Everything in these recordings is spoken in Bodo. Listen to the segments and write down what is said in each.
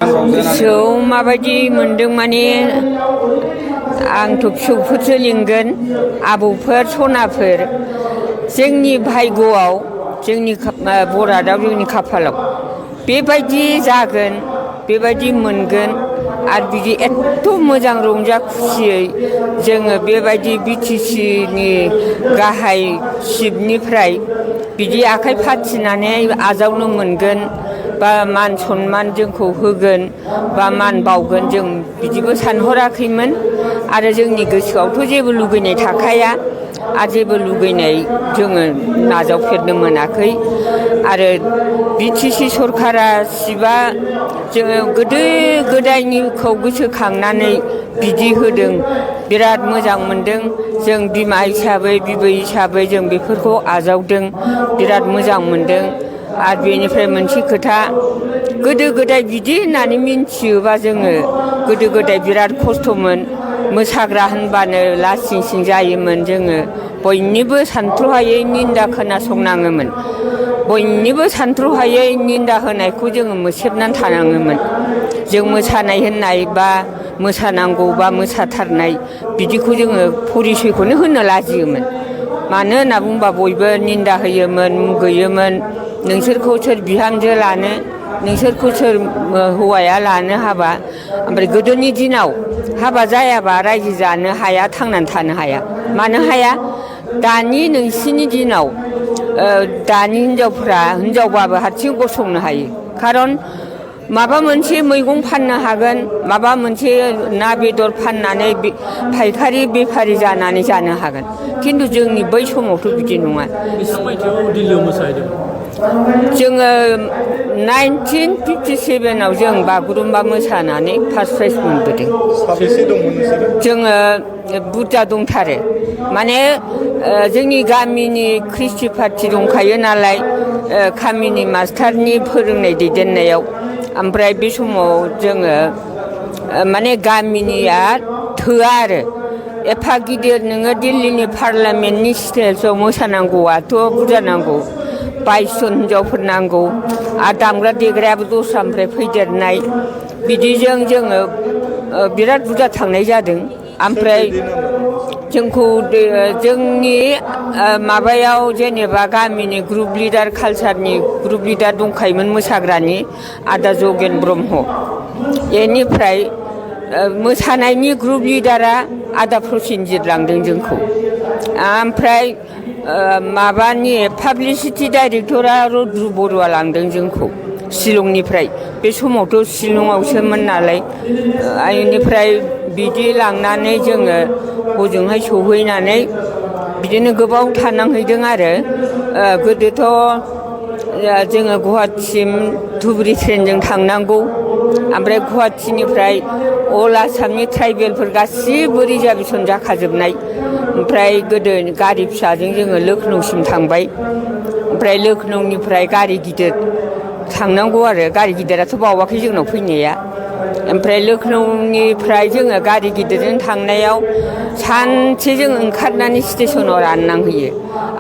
गोसोआव माबायदि मोनदों माने आंथ' फिसौफोरसो लिंगोन आबौफोर सनाफोर जोंनि भाग्यआव जोंनि बरादाव जोंनि खाफालाव बेबायदि जागोन बेबायदि मोनगोन आरो बिदि एत्थ' मोजां रंजा खुसियै जोङो बेबायदि बिटिसिनि गाहाय चिफनिफ्राय बिदि आखाइ फाथिनानै आजावनो मोनगोन बा मान सन्मान जोंखौ होगोन बा मान बावगोन जों बिदिबो सानहराखैमोन आरो जोंनि गोसोआवथ' जेबो लुगैनाय थाखाया आरो जेबो लुगैनाय जोङो नाजावफेरनो मोनाखै आरो बिटिसि सरकारा चिफआ जोङो गोदो गोदायनिखौ गोसोखांनानै बिदि होदों बिराद मोजां मोनदों जों बिमा हिसाबै बिबै हिसाबै जों बेफोरखौ आजावदों बिराद मोजां मोनदों आरो बेनिफ्राय मोनसे खोथा गोदो गोदाय बिदि होननानै मिन्थियोबा जोङो गोदो गोदाय बिराद खस्थ'मोन मोसाग्रा होनबानो लासिं सिं जायोमोन जोङो बयनिबो सानथ्र'हायै निन्दा खोनासंनाङोमोन बयनिबो सानथ्र'हायै निन्दा होनायखौ जोङो मोसेबनानै थानाङोमोन जों मोसानाय होननाय बा मोसानांगौ बा मोसाथारनाय बिदिखौ जोङो परिसयखौनो होनो लाजियोमोन मानो होनना बुंबा बयबो निन्दा होयोमोन मुगैयोमोन नोंसोरखौ सोर बिहामजो लानो नोंसोरखौ सोर हौवाया लानो हाबा ओमफ्राय गोदोनि दिनाव हाबा जायाबा रायजो जानो हाया थांनानै थानो हाया मानो हाया दानि नोंसिनि दिनाव दानि हिनजावफ्रा हिनजावबाबो हारसिं गसंनो हायो खारन माबा मोनसे मैगं फाननो हागोन माबा मोनसे ना बेदर फाननानै फायखारि बेफारि जानानै जानो हागोन खिन्थु जोंनि बै समावथ' बिदि नङा बेसेबां मायथाइयाव दिल्लीयाव मोसाहैदों जोङो 1957आव जों बागुरुम्बा मोसानानै फार्स्ट प्राइज मोनबोदों साबेसे दंमोन नोंसोरो जोङो बुरजा दंथारो माने जोंनि गामिनि ख्रिस्टि पार्टि दंखायो नालाय गामिनि मास्टारनि फोरोंनाय दैदेननायाव ओमफ्राय बे समाव जोङो माने गामिनिया थोआ आरो एफा गिदिर नोङो दिल्लीनि पार्लामेन्टनि स्टेजाव मोसानांगौआथ' बुरजा नांगौ 22 जन हिनजावफोर नांगौ आरो दामग्रा देग्रायाबो दस्रानिफ्राय फैदेरनाय बिदिजों जोङो बिराद बुरजा थांनाय जादों ओमफ्राय जोंखौ जोंनि माबायाव जेनेबा गामिनि ग्रुप लिडार कालसारनि ग्रुप लिडार दंखायोमोन मोसाग्रानि आदा जगेन ब्रह्म बेनिफ्राय मोसानायनि ग्रुप लिडारा आदा प्रसेनजित लांदों जोंखौ ओमफ्राय माबानि पाब्लिसिटि डाइरेक्टरा रुद्र बरुवा लांदों जोंखौ शिलंनिफ्राय बे समावथ' शिलंआवसोमोन नालाय बेनिफ्राय बिदि लांनानै जोङो हजोंहाय सहैनानै बिदिनो गोबाव थानांहैदों आरो गोदोथ' जोङो गुवाहाटिसिम धुबुरि ट्रेनजों थांनांगौ ओमफ्राय गुवाहाटिनिफ्राय अल आसामनि ट्राइबेलफोर गासिबो रिजार्भेसन जाखाजोबनाय ओमफ्राय गोदो गारि फिसाजों जोङो लखनौसिम थांबाय ओमफ्राय लखनौनिफ्राय गारि गिदिर थांनांगौ आरो गारि गिदिराथ' बावाखै जोंनाव फैनाया ओमफ्राय लखनौनिफ्राय जोङो गारि गिदिरजों थांनायाव सानसे जों ओंखारनानै स्टेसनाव राननांहैयो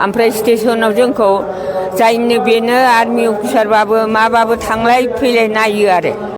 ओमफ्राय स्टेसनाव जोंखौ जायनो बेनो आर्मि अफिसारबाबो माबाबो थांलाय फैलाय नायो आरो